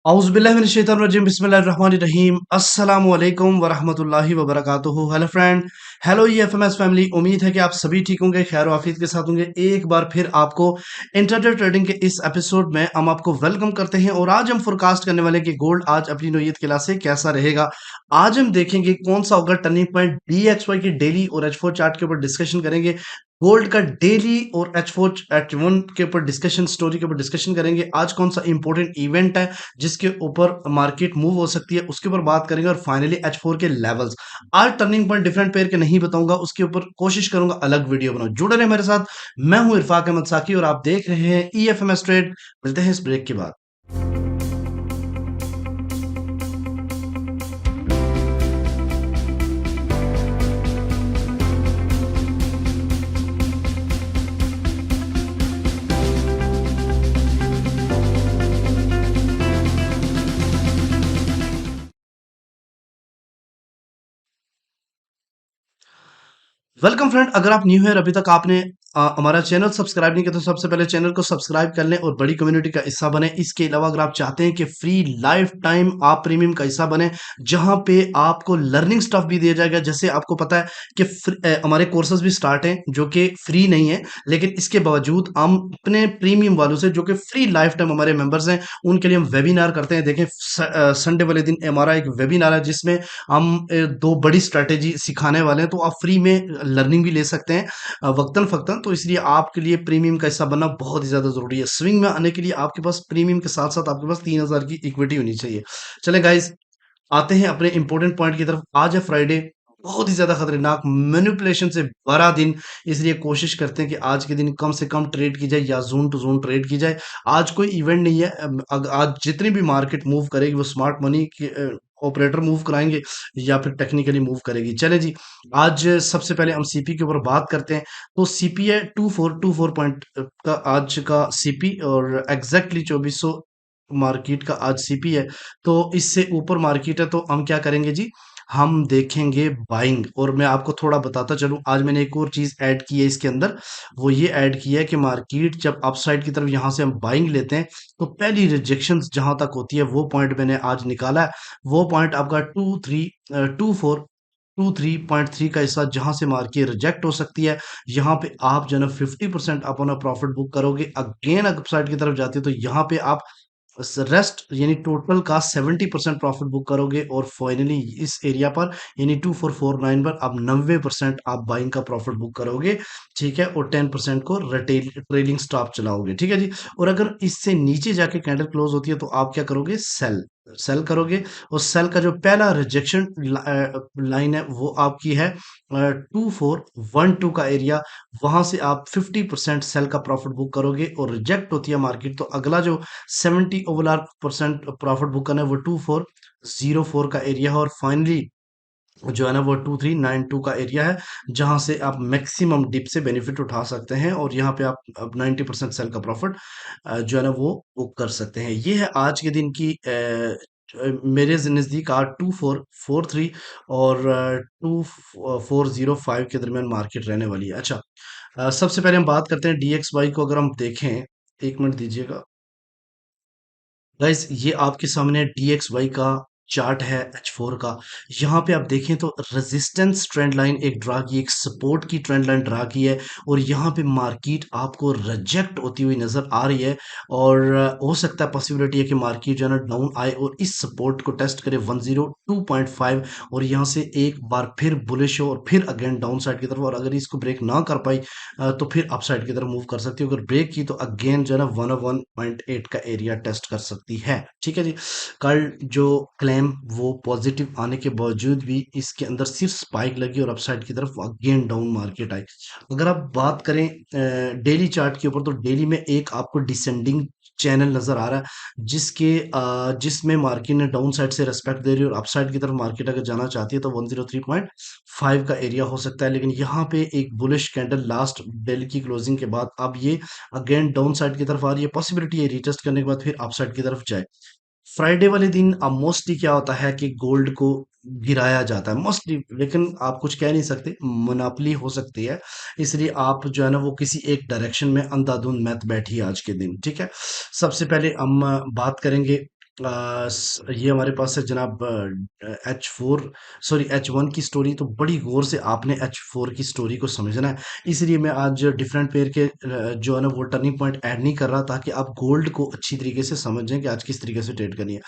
औज़ुबिल्लाहिमिनश्शैतानिर्रजीम बिस्मिल्लाहिर्रहमानिर्रहीम अस्सलामु अलैकुम वरहमतुल्लाहि वबरकातुहू। Hello friend, hello E F M S family. उम्मीद है कि आप सभी ठीक होंगे, खैर आफियत के साथ होंगे। एक बार फिर आपको इंट्राडे ट्रेडिंग के इस एपिसोड में हम आपको वेलकम करते हैं और आज हम फोरकास्ट करने वाले हैं कि गोल्ड आज अपनी नौयत के लिहाज से कैसा रहेगा। आज हम देखेंगे कौन सा होगा टर्निंग पॉइंट। DXY की डेली और H4 चार्ट के ऊपर डिस्कशन करेंगे। गोल्ड का डेली और H1 के ऊपर डिस्कशन, स्टोरी के ऊपर डिस्कशन करेंगे। आज कौन सा इंपॉर्टेंट इवेंट है जिसके ऊपर मार्केट मूव हो सकती है, उसके ऊपर बात करेंगे। और फाइनली H4 के लेवल्स। आज टर्निंग पॉइंट डिफरेंट पेयर के नहीं बताऊंगा, उसके ऊपर कोशिश करूंगा अलग वीडियो बनाऊं। जुड़े रहे मेरे साथ। मैं हूं इरफाक अहमद साकी और आप देख रहे हैं EFMS ट्रेड। मिलते हैं इस ब्रेक के बाद। वेलकम फ्रेंड, अगर आप न्यू है और अभी तक आपने हमारा चैनल सब्सक्राइब नहीं किया तो सबसे पहले चैनल को सब्सक्राइब कर लें और बड़ी कम्युनिटी का हिस्सा बने। इसके अलावा अगर आप चाहते हैं कि फ्री लाइफ टाइम आप प्रीमियम का हिस्सा बने, जहां पे आपको लर्निंग स्टफ भी दिया जाएगा। जैसे आपको पता है कि हमारे कोर्सेज भी स्टार्ट हैं जो कि फ्री नहीं है, लेकिन इसके बावजूद हम अपने प्रीमियम वालों से जो कि फ्री लाइफ टाइम हमारे मेंबर्स हैं उनके लिए हम वेबिनार करते हैं। देखें, संडे वाले दिन हमारा एक वेबिनार है जिसमें हम दो बड़ी स्ट्रैटेजी सिखाने वाले हैं, तो आप फ्री में लर्निंग भी ले सकते हैं वक्तन फक्तन। तो इसलिए आपके लिए प्रीमियम का हिस्सा बनना बहुत ही ज्यादा जरूरी है। स्विंग में आने के लिए आपके पास प्रीमियम के साथ साथ आपके पास 3,000 की इक्विटी होनी चाहिए। चले गाइस, आते हैं अपने इंपॉर्टेंट पॉइंट की तरफ। आज है फ्राइडे, बहुत ही ज्यादा खतरनाक मैनिपुलेशन से भरा दिन। इसलिए कोशिश करते हैं कि आज के दिन कम से कम ट्रेड की जाए या जोन टू जोन ट्रेड की जाए। आज कोई इवेंट नहीं है। आज जितनी भी मार्केट मूव करेगी वो स्मार्ट मनी के ऑपरेटर मूव कराएंगे या फिर टेक्निकली मूव करेगी। चले जी, आज सबसे पहले हम सीपी के ऊपर बात करते हैं। तो सीपी है 2424 पॉइंट का आज का सीपी, और एग्जैक्टली 2400 मार्केट का आज सीपी है। तो इससे ऊपर मार्केट है तो हम क्या करेंगे जी, हम देखेंगे बाइंग। और मैं आपको थोड़ा बताता चलूं, आज मैंने एक और चीज ऐड की है इसके अंदर। वो ये ऐड किया है कि मार्केट जब अपसाइड की तरफ यहां से हम बाइंग लेते हैं तो पहली रिजेक्शन जहां तक होती है वो पॉइंट मैंने आज निकाला है। वो पॉइंट आपका 23 का हिस्सा जहां से मार्केट रिजेक्ट हो सकती है। यहाँ पे आप जो है ना 50% अपना प्रॉफिट बुक करोगे। अगेन अपसाइड की तरफ जाती है तो यहाँ पे आप रेस्ट यानी टोटल का 70% प्रॉफिट बुक करोगे। और फाइनली इस एरिया पर यानी 2449 पर आप 90% आप बाइंग का प्रॉफिट बुक करोगे। ठीक है, और 10% को रिटेल ट्रेलिंग स्टॉप चलाओगे। ठीक है जी। और अगर इससे नीचे जाके कैंडल क्लोज होती है तो आप क्या करोगे, सेल सेल करोगे। और सेल का जो पहला रिजेक्शन लाइन है वो आपकी है 2412 का एरिया। वहां से आप 50% सेल का प्रॉफिट बुक करोगे। और रिजेक्ट होती है मार्केट तो अगला जो 70% प्रॉफिट बुक करना है वो 2404 का एरिया है। और फाइनली जो है ना वो 2392 का एरिया है जहां से आप मैक्सिमम डिप से बेनिफिट उठा सकते हैं। और यहाँ पे आप अब 90% सेल का प्रॉफिट जो है ना वो बुक कर सकते हैं। ये है आज के दिन की मेरे नज़दीक आज 2443 और 2405 के दरमियान मार्केट रहने वाली है। अच्छा, सबसे पहले हम बात करते हैं DXY को। अगर हम देखें, एक मिनट दीजिएगा गाइस, ये आपके सामने DXY का चार्ट है H4 का। यहाँ पे आप देखें तो रेजिस्टेंस ट्रेंड लाइन एक ड्रा की, एक सपोर्ट की ट्रेंड लाइन ड्रा की है। और यहाँ पे मार्केट आपको रिजेक्ट होती हुई नजर आ रही है। और हो सकता है पॉसिबिलिटी है कि मार्केट जो है ना डाउन आए और इस सपोर्ट को टेस्ट करे 102.5। और यहाँ से एक बार फिर बुलिश हो और फिर अगेन डाउन साइड की तरफ। और अगर इसको ब्रेक ना कर पाई तो फिर अप साइड की तरफ मूव कर सकती है। अगर ब्रेक की तो अगेन जो है ना 101.8 का एरिया टेस्ट कर सकती है। ठीक है जी। कल जो क्लेम वो पॉजिटिव आने के बावजूद भी इसके अंदर सिर्फ स्पाइक लगी और अपसाइड की तरफ अगेन डाउन मार्केट आई। अगर आप बात करें डेली चार्ट के ऊपर तो डेली में एक आपको डिसेंडिंग चैनल नजर आ रहा है जिसमें मार्केट ने डाउन साइड से रेस्पेक्ट दे रही है। और अपसाइड की तरफ मार्केट अगर जाना चाहती है तो 103.5 का एरिया हो सकता है। लेकिन यहाँ पे एक बुलिश कैंडल लास्ट बेल की क्लोजिंग के बाद अब ये अगेन डाउन साइड की तरफ आ रही है। पॉसिबिलिटी है रिटेस्ट करने के बाद फिर अपसाइड की तरफ जाए। फ्राइडे वाले दिन अब मोस्टली क्या होता है कि गोल्ड को गिराया जाता है मोस्टली, लेकिन आप कुछ कह नहीं सकते, मोनोपोली हो सकती है। इसलिए आप जो है ना वो किसी एक डायरेक्शन में अंधाधुंध मत बैठिए आज के दिन। ठीक है, सबसे पहले हम बात करेंगे ये हमारे पास है जनाब H4, सॉरी H1 की स्टोरी। तो बड़ी गौर से आपने H4 की स्टोरी को समझना है। इसलिए मैं आज डिफरेंट पेयर के जो है ना वो टर्निंग पॉइंट ऐड नहीं कर रहा, ताकि आप गोल्ड को अच्छी तरीके से समझें कि आज किस तरीके से ट्रेड करनी है।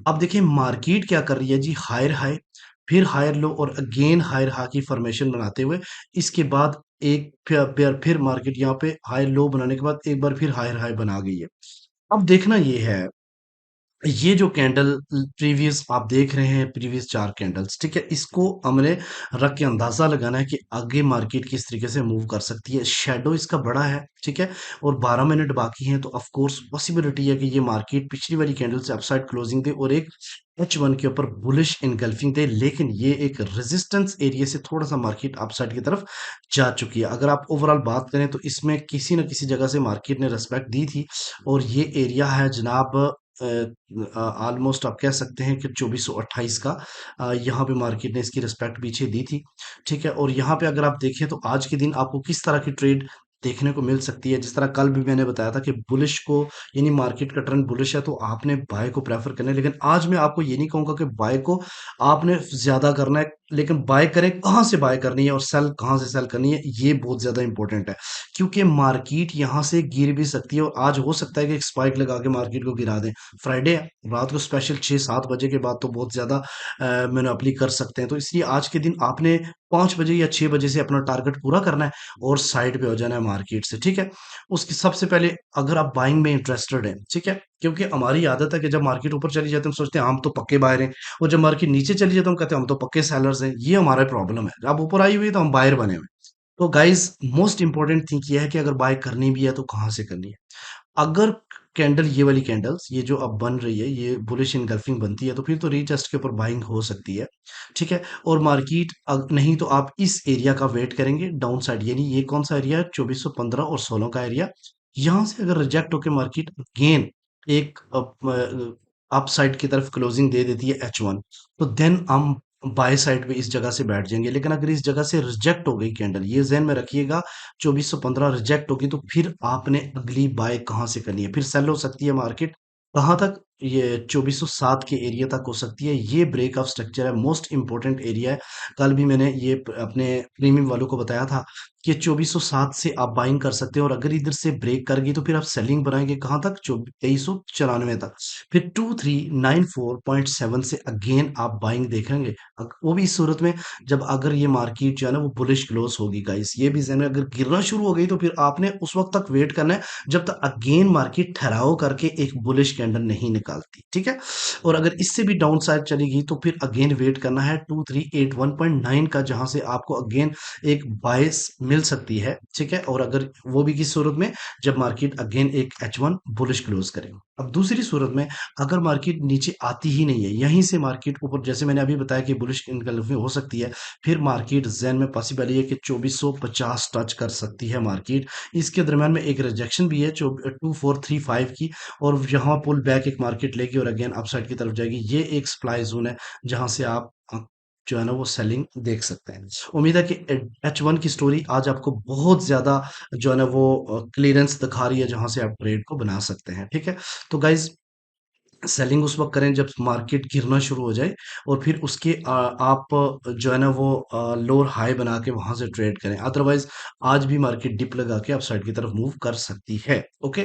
अब देखिए मार्केट क्या कर रही है जी, हायर हाई, फिर हायर लो और अगेन हायर हाई की फॉर्मेशन बनाते हुए, इसके बाद एक पेयर फिर मार्केट यहाँ पे हाई लो बनाने के बाद एक बार फिर हायर हाई बना गई है। अब देखना ये है, ये जो कैंडल प्रीवियस आप देख रहे हैं, प्रीवियस 4 कैंडल्स, ठीक है, इसको हमने रख के अंदाजा लगाना है कि आगे मार्केट किस तरीके से मूव कर सकती है। शेडो इसका बड़ा है, ठीक है, और 12 मिनट बाकी हैं, तो ऑफ कोर्स पॉसिबिलिटी है कि ये मार्केट पिछली वाली कैंडल से अपसाइड क्लोजिंग दे और एक H1 के ऊपर बुलिश इनगल्फिंग दे, लेकिन ये एक रेजिस्टेंस एरिया से थोड़ा सा मार्केट अपसाइड की तरफ जा चुकी है। अगर आप ओवरऑल बात करें तो इसमें किसी न किसी जगह से मार्केट ने रिस्पेक्ट दी थी, और ये एरिया है जनाब ऑलमोस्ट आप कह सकते हैं कि 2428 का। यहाँ पे मार्केट ने इसकी रिस्पेक्ट पीछे दी थी, ठीक है। और यहाँ पे अगर आप देखें तो आज के दिन आपको किस तरह की ट्रेड देखने को मिल सकती है। जिस तरह कल भी मैंने बताया था कि बुलिश को, यानी मार्केट का ट्रेंड बुलिश है तो आपने बाय को प्रेफर करना है, लेकिन आज मैं आपको ये नहीं कहूंगा कि बाय को आपने ज्यादा करना है, लेकिन बाय करें कहाँ से बाय करनी है और सेल कहाँ से सेल करनी है, ये बहुत ज्यादा इंपॉर्टेंट है। क्योंकि मार्केट यहाँ से गिर भी सकती है, और आज हो सकता है कि एक स्पाइक लगा के मार्केट को गिरा दें। फ्राइडे है, रात को स्पेशल 6-7 बजे के बाद तो बहुत ज़्यादा मोनोपोली कर सकते हैं। तो इसलिए आज के दिन आपने 5 बजे या 6 बजे से अपना टारगेट पूरा करना है और साइड पे हो जाना है मार्केट से, ठीक है। उसकी सबसे पहले अगर आप बाइंग में इंटरेस्टेड हैं, ठीक है, क्योंकि हमारी आदत है कि जब मार्केट ऊपर चली जाती है हम सोचते हैं हम तो पक्के बायर हैं, और जब मार्केट नीचे चली जाती है हम कहते हैं हम तो पक्के सेलर्स हैं। ये हमारा प्रॉब्लम है, अब ऊपर आई हुई है तो हम बायर बने हुए हैं। तो गाइज मोस्ट इंपॉर्टेंट थिंग ये है कि अगर बाय करनी भी है तो कहाँ से करनी है। अगर कैंडल, ये वाली कैंडल्स, ये जो अब बन रही है, ये बुलिश इनगल्फिंग बनती है, तो फिर तो रीटेस्ट के ऊपर बाइंग हो सकती है, ठीक है। और मार्केट नहीं तो आप इस एरिया का वेट करेंगे डाउन साइड, यानी ये कौन सा एरिया है, 2415 और 16 का एरिया। यहां से अगर रिजेक्ट होकर मार्केट अगेन एक अप साइड की तरफ क्लोजिंग दे देती है H1, तो देन हम बाय साइड पे इस जगह से बैठ जाएंगे। लेकिन अगर इस जगह से रिजेक्ट हो गई कैंडल, ये ज़हन में रखिएगा, 2415 रिजेक्ट होगी, तो फिर आपने अगली बाय कहाँ से करनी है, फिर सेल हो सकती है मार्केट कहाँ तक, ये 2407 के एरिया तक हो सकती है। ये ब्रेक ऑफ स्ट्रक्चर है, मोस्ट इंपॉर्टेंट एरिया है। कल भी मैंने ये अपने प्रीमियम वालों को बताया था कि 2407 से आप बाइंग कर सकते हैं, और अगर इधर से ब्रेक कर गई तो फिर आप सेलिंग बनाएंगे कहाँ तक, 2394 तक। फिर 2394.7 से अगेन आप बाइंग देखेंगे, वो भी इस सूरत में जब अगर ये मार्केट जो है ना वो बुलिश क्लोज होगी गाइस। ये भी ज़हन में, अगर गिरना शुरू हो गई तो फिर आपने उस वक्त तक वेट करना है जब तक अगेन मार्केट ठहराव करके एक बुलिश कैंडल नहीं निकालती, ठीक है। और अगर इससे भी डाउन साइड चली गई तो फिर अगेन वेट करना है 2381.9 का, जहां से आपको अगेन एक बायस मिल सकती है, ठीक है। और अगर वो भी किस सूरत में, जब मार्केट अगेन एक H1 बुलिश क्लोज करे। अब दूसरी सूरत में, अगर मार्केट नीचे आती ही नहीं है, यहीं से मार्केट ऊपर, जैसे मैंने अभी बताया कि बुलिश इनकल्फिंग हो सकती है, फिर मार्केट जैन में पॉसिबल है कि 2450 टच कर सकती है मार्केट। इसके दरम्यान में एक रिजेक्शन भी है 2435 की, और यहाँ पुल बैक एक मार्केट लेगी और अगेन अपसाइड की तरफ जाएगी। ये एक सप्लाई जोन है जहां से आप जो है ना वो सेलिंग देख सकते हैं। उम्मीद है कि H1 की स्टोरी आज आपको बहुत ज्यादा जो है ना वो क्लियरेंस दिखा रही है, जहां से आप ट्रेड को बना सकते हैं, ठीक है। तो गाइज सेलिंग उस वक्त करें जब मार्केट गिरना शुरू हो जाए, और फिर उसके आप जो है ना वो लोअर हाई बना के वहां से ट्रेड करें। अदरवाइज आज भी मार्केट डिप लगा के अपसाइड की तरफ मूव कर सकती है, ओके।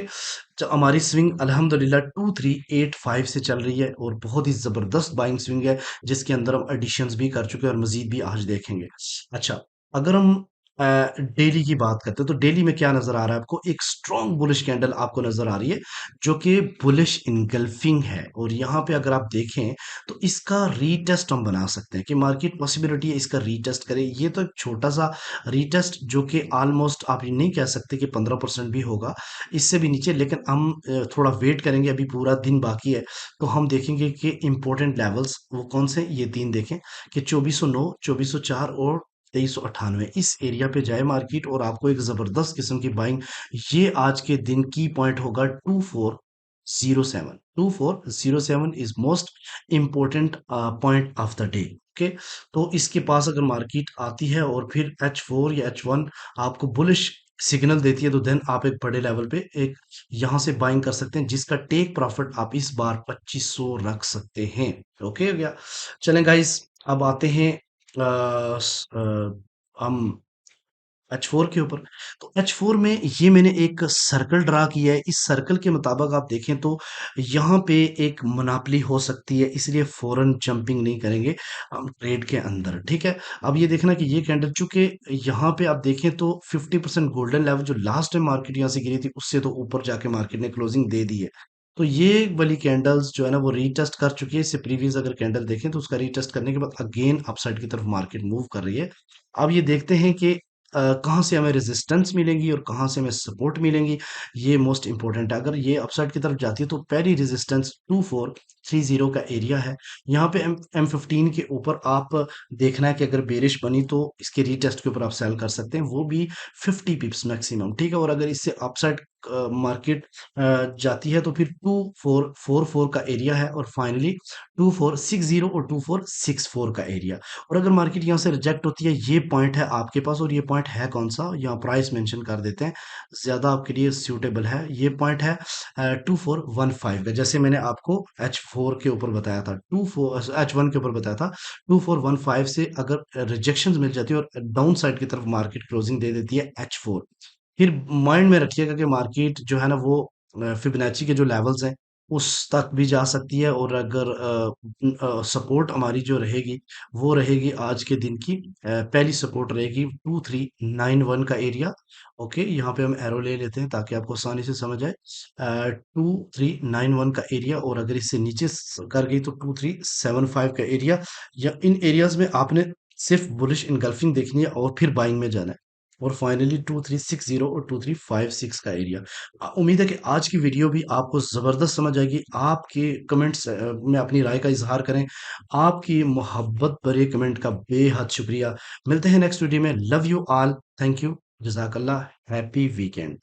तो हमारी स्विंग अल्हम्दुलिल्लाह 2385 से चल रही है, और बहुत ही जबरदस्त बाइंग स्विंग है, जिसके अंदर हम एडिशंस भी कर चुके हैं और मजीद भी आज देखेंगे। अच्छा, अगर हम डेली की बात करते हैं तो डेली में क्या नजर आ रहा है आपको, एक स्ट्रॉन्ग बुलिश कैंडल आपको नजर आ रही है, जो कि बुलिश इनगल्फिंग है। और यहाँ पे अगर आप देखें तो इसका रीटेस्ट हम बना सकते हैं कि मार्केट पॉसिबिलिटी है इसका रीटेस्ट करे। ये तो एक छोटा सा रीटेस्ट, जो कि ऑलमोस्ट आप ये नहीं कह सकते कि 15% भी होगा, इससे भी नीचे। लेकिन हम थोड़ा वेट करेंगे, अभी पूरा दिन बाकी है, तो हम देखेंगे कि इंपॉर्टेंट लेवल्स वो कौन से, ये तीन देखें कि 2409, 2404 और 2398, इस एरिया पे जाए मार्केट और आपको एक जबरदस्त किस्म की बाइंग। ये आज के दिन की पॉइंट होगा 2407। 2407 is most important point of the day, okay. तो इसके पास अगर मार्केट आती है और फिर H4 या H1 आपको बुलिश सिग्नल देती है तो देन आप एक बड़े लेवल पे एक यहाँ से बाइंग कर सकते हैं जिसका टेक प्रॉफिट आप इस बार 2500 रख सकते हैं। ओके हो गया। चलें गाइस, अब आते हैं हम H4 के ऊपर। तो H4 में ये मैंने एक सर्कल ड्रा किया है। इस सर्कल के मुताबिक आप देखें तो यहाँ पे एक मोनोपोली हो सकती है, इसलिए फ़ौरन जंपिंग नहीं करेंगे हम ट्रेड के अंदर, ठीक है? अब ये देखना कि ये कैंडल चूँकि यहाँ पे आप देखें तो 50% गोल्डन लेवल जो लास्ट टाइम मार्केट यहाँ से गिरी थी, उससे तो ऊपर जाके मार्केट ने क्लोजिंग दे दी है। तो ये वाली कैंडल्स जो है ना वो रीटेस्ट कर चुकी है। इससे प्रीवियस अगर कैंडल देखें तो उसका रीटेस्ट करने के बाद अगेन अपसाइड की तरफ मार्केट मूव कर रही है। अब ये देखते हैं कि कहाँ से हमें रेजिस्टेंस मिलेंगी और कहाँ से हमें सपोर्ट मिलेंगी, ये मोस्ट इंपॉर्टेंट है। अगर ये अपसाइड की तरफ जाती है तो पहली रेजिस्टेंस 2430 का एरिया है। यहाँ पे M15 के ऊपर आप देखना है कि अगर बेरिश बनी तो इसके रीटेस्ट के ऊपर आप सेल कर सकते हैं, वो भी 50 पिप्स मैक्सिमम, ठीक है? और अगर इससे अपसाइड मार्केट जाती है तो फिर 2444 का एरिया है और फाइनली 2460 और 2464 का एरिया। और अगर मार्केट यहाँ से रिजेक्ट होती है, ये पॉइंट है आपके पास और ये पॉइंट है कौन सा, यहाँ प्राइस मेंशन कर देते हैं, ज़्यादा आपके लिए सूटेबल है। ये पॉइंट है 2415 का, जैसे मैंने आपको H4 के ऊपर बताया था, H1 के ऊपर बताया था। 2415 से अगर रिजेक्शन मिल जाती है और डाउन साइड की तरफ मार्केट क्लोजिंग दे देती है H4, फिर माइंड में रखिएगा कि मार्केट जो है ना वो फिबोनाची के जो लेवल्स हैं उस तक भी जा सकती है। और अगर सपोर्ट हमारी जो रहेगी वो रहेगी आज के दिन की पहली सपोर्ट रहेगी 2391 का एरिया। ओके, यहाँ पे हम एरो ले लेते हैं ताकि आपको आसानी से समझ आए। 2391 का एरिया, और अगर इससे नीचे कर गई तो 2375 का एरिया। या इन एरियाज में आपने सिर्फ बुलिश इनगल्फिंग देखनी है और फिर बाइंग में जाना है। और फाइनली 2360 और 2356 का एरिया। उम्मीद है कि आज की वीडियो भी आपको ज़बरदस्त समझ आएगी। आपके कमेंट्स में अपनी राय का इज़हार करें। आपकी मोहब्बत भरे कमेंट का बेहद शुक्रिया। मिलते हैं नेक्स्ट वीडियो में। Love you all. Thank you. जज़ाकल्लाह। Happy weekend.